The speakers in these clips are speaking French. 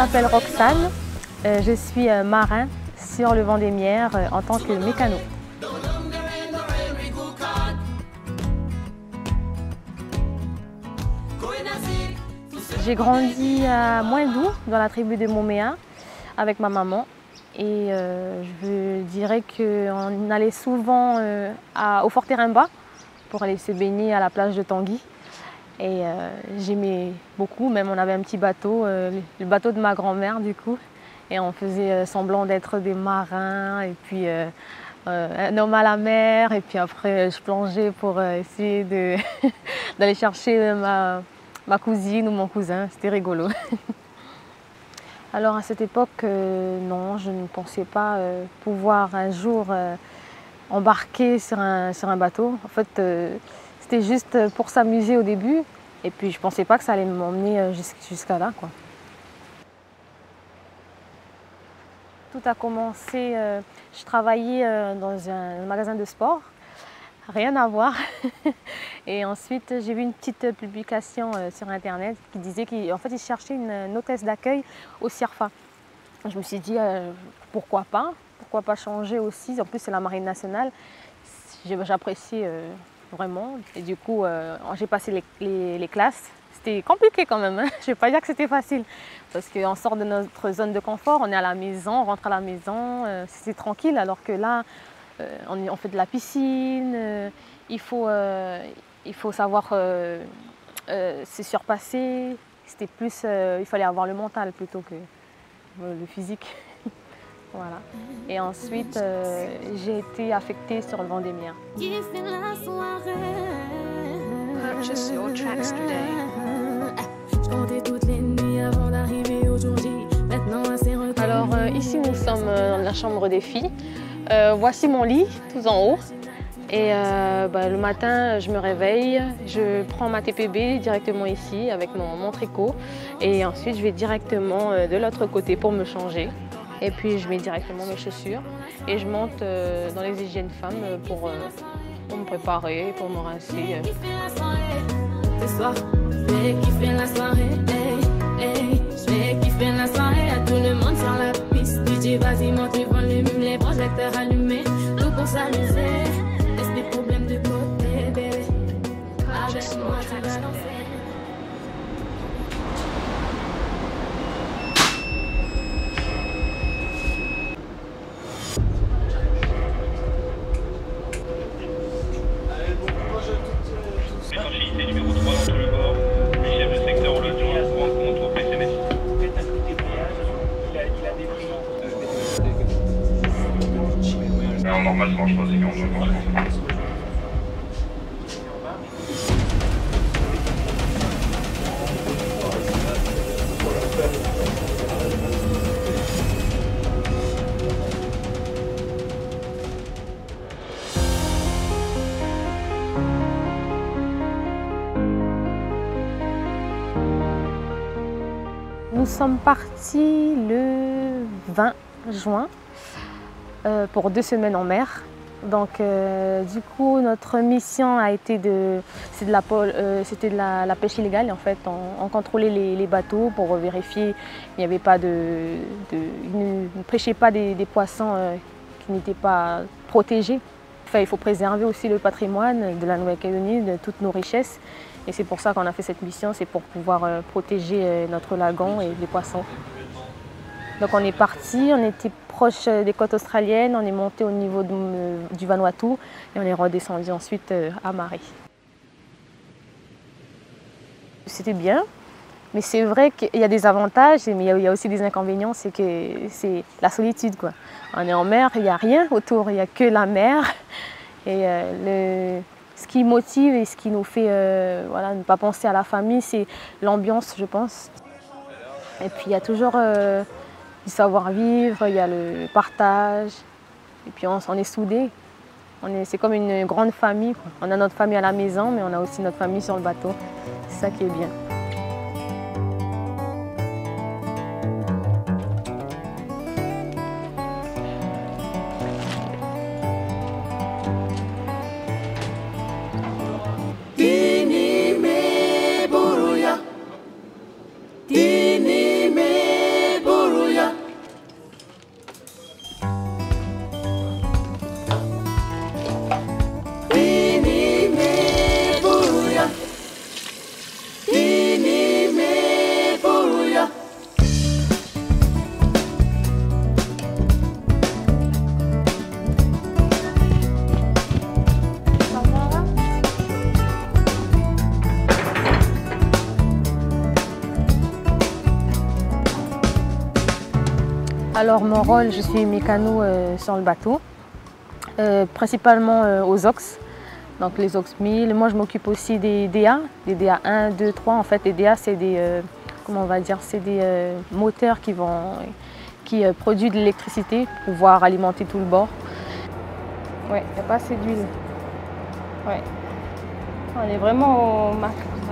m'appelle Roxane, je suis marin sur le Vendémiaire en tant que mécano. J'ai grandi à Moindou, dans la tribu de Moméa, avec ma maman. Et je dirais qu'on allait souvent au Fort Terrain-Bas pour aller se baigner à la plage de Tanguy. Et j'aimais beaucoup, même on avait un petit bateau, le bateau de ma grand-mère du coup. Et on faisait semblant d'être des marins et puis un homme à la mer. Et puis après je plongeais pour essayer d'aller chercher ma cousine ou mon cousin, c'était rigolo. Alors à cette époque, non, je ne pensais pas pouvoir un jour embarquer sur un bateau. En fait, c'était juste pour s'amuser au début. Et puis je ne pensais pas que ça allait m'emmener jusqu'à là, quoi. Tout a commencé, je travaillais dans un magasin de sport, rien à voir. Et ensuite, j'ai vu une petite publication sur Internet qui disait qu'en fait, ils cherchaient une hôtesse d'accueil au CIRFA. Je me suis dit, pourquoi pas changer aussi. En plus, c'est la Marine nationale, j'apprécie vraiment. Et du coup, j'ai passé les classes. C'était compliqué quand même, hein. Je ne vais pas dire que c'était facile. Parce qu'on sort de notre zone de confort, on est à la maison, on rentre à la maison, c'est tranquille. Alors que là, on fait de la piscine, il faut savoir se surpasser. C'était plus, il fallait avoir le mental plutôt que le physique. Voilà. Et ensuite, j'ai été affectée sur le Vendémiaire. Purchase your tracks today. Alors ici nous sommes dans la chambre des filles. Voici mon lit tout en haut. Et le matin je me réveille, je prends ma TPB directement ici avec mon tricot. Et ensuite je vais directement de l'autre côté pour me changer. Et puis je mets directement mes chaussures et je monte dans les hygiènes femmes pour me préparer, pour me rincer. Ce soir, je vais kiffer la soirée, je vais kiffer la soirée, à tout le monde sur la piste. DJ, vas-y, monte le volume, les projecteurs allumés, tout pour s'amuser. Laisse les problèmes de côté, bébé. Avec moi, tu vas danser. Numéro 3 entre le bord, le chef de secteur au logement rencontre au PCMS. Alors normalement je pense qu'il y a un Nous sommes partis le 20 juin pour 2 semaines en mer. Donc du coup notre mission a été c'était de la pêche illégale en fait. On contrôlait les bateaux pour vérifier qu'il n'y avait pas ils ne pêchaient pas des poissons qui n'étaient pas protégés. Enfin, il faut préserver aussi le patrimoine de la Nouvelle-Calédonie, de toutes nos richesses. Et c'est pour ça qu'on a fait cette mission, c'est pour pouvoir protéger notre lagon et les poissons. Donc on est parti, on était proche des côtes australiennes, on est monté au niveau du Vanuatu et on est redescendu ensuite à Marie. C'était bien, mais c'est vrai qu'il y a des avantages, mais il y a aussi des inconvénients, c'est que c'est la solitude, quoi. On est en mer, il n'y a rien autour, il n'y a que la mer. Et ce qui motive et ce qui nous fait ne pas penser à la famille, c'est l'ambiance, je pense. Et puis il y a toujours du savoir-vivre, il y a le partage. Et puis on est soudés. C'est comme une grande famille, quoi. On a notre famille à la maison, mais on a aussi notre famille sur le bateau. C'est ça qui est bien. Alors mon rôle, je suis mécano sur le bateau, principalement aux OX, donc les OX 1000. Moi je m'occupe aussi des DA 1, 2, 3. En fait les DA c'est des, comment on va dire, c'est des moteurs qui produisent de l'électricité pour pouvoir alimenter tout le bord. Ouais, il n'y a pas assez d'huile. Ouais. On est vraiment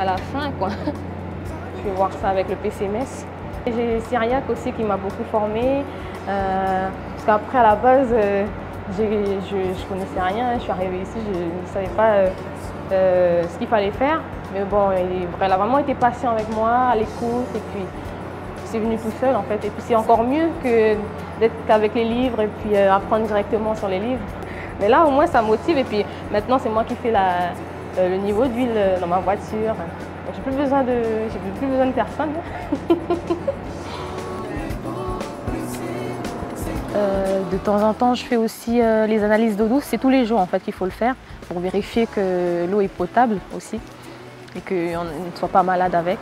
à la fin, quoi. Je vais voir ça avec le PCMS. J'ai Cyriac aussi qui m'a beaucoup formée. Parce qu'après, à la base, je connaissais rien. Je suis arrivée ici, je ne savais pas ce qu'il fallait faire. Mais bon, il a vraiment été patient avec moi, à l'écoute. Et puis, c'est venu tout seul, en fait. Et puis, c'est encore mieux que d'être qu'avec les livres et puis apprendre directement sur les livres. Mais là, au moins, ça motive. Et puis, maintenant, c'est moi qui fais le niveau d'huile dans ma voiture. J'ai plus besoin de personne. De temps en temps, je fais aussi les analyses d'eau douce. C'est tous les jours en fait qu'il faut le faire pour vérifier que l'eau est potable aussi et qu'on ne soit pas malade avec.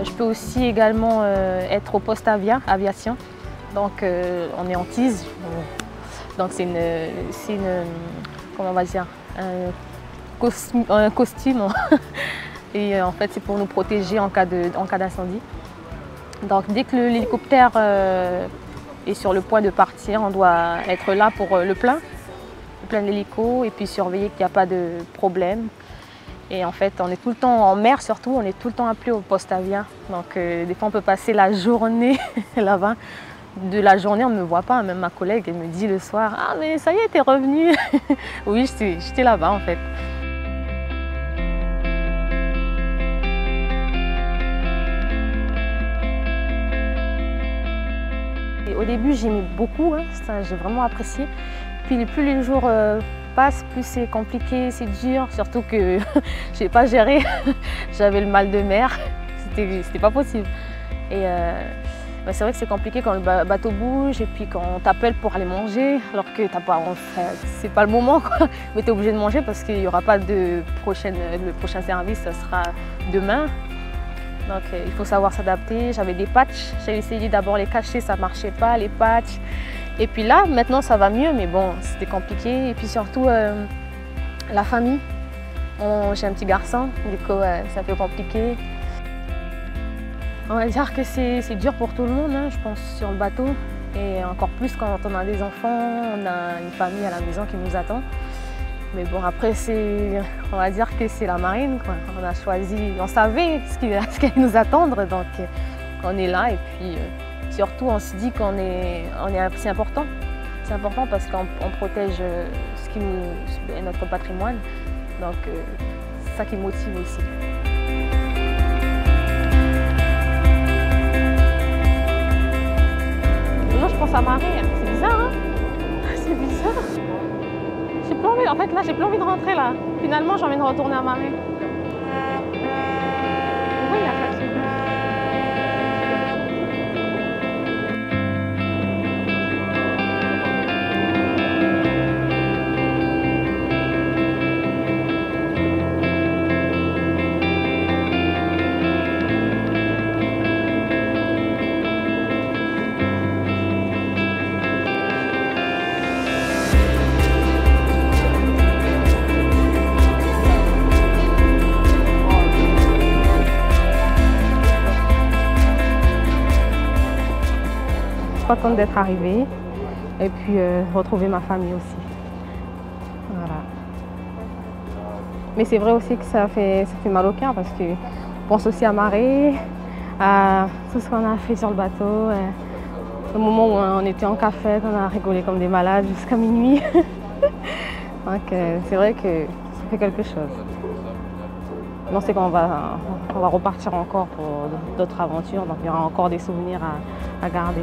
Je peux aussi également être au poste aviation. Donc on est en TISE. Donc c'est une comment on va dire, un costume. Et en fait c'est pour nous protéger en cas d'incendie. Donc dès que l'hélicoptère est sur le point de partir, on doit être là pour le plein de l'hélico et puis surveiller qu'il n'y a pas de problème. Et en fait, on est tout le temps en mer surtout, on est tout le temps appelé au poste avion. Donc des fois on peut passer la journée là-bas. De la journée on ne me voit pas, même ma collègue elle me dit le soir « Ah mais ça y est, t'es revenue !» Oui, j'étais là-bas en fait. Et au début j'aimais beaucoup, j'ai vraiment apprécié. Puis plus les jours passent, plus c'est compliqué, c'est dur, surtout que je n'ai pas géré. J'avais le mal de mer, c'était pas possible. Et c'est vrai que c'est compliqué quand le bateau bouge et puis quand on t'appelle pour aller manger, alors que c'est pas le moment, quoi. Mais tu es obligé de manger parce qu'il n'y aura pas le prochain service, ça sera demain. Donc il faut savoir s'adapter. J'avais des patchs, j'ai essayé d'abord les cacher, ça ne marchait pas, les patchs. Et puis là, maintenant ça va mieux, mais bon, c'était compliqué. Et puis surtout, la famille. J'ai un petit garçon, du coup c'est un peu compliqué. On va dire que c'est dur pour tout le monde, je pense, sur le bateau. Et encore plus quand on a des enfants, on a une famille à la maison qui nous attend. Mais bon, après, on va dire que c'est la marine, quoi. On a choisi, on savait ce qui allait nous attendre, donc on est là. Et puis surtout, on se dit c'est important. C'est important parce qu'on protège notre patrimoine. Donc c'est ça qui motive aussi. Non, je pense à marée. C'est bizarre, hein? C'est bizarre. J'ai plus envie, en fait, là, j'ai plus envie de rentrer, là. Finalement, j'ai envie de retourner à marée. Oui, il y a fatigué. Contente d'être arrivée et puis retrouver ma famille aussi. Voilà. Mais c'est vrai aussi que ça fait mal au cœur parce que je pense aussi à marée, à tout ce qu'on a fait sur le bateau. Au moment où on était en café, on a rigolé comme des malades jusqu'à minuit. Donc c'est vrai que ça fait quelque chose. on sait qu'on va repartir encore pour d'autres aventures, donc il y aura encore des souvenirs à garder.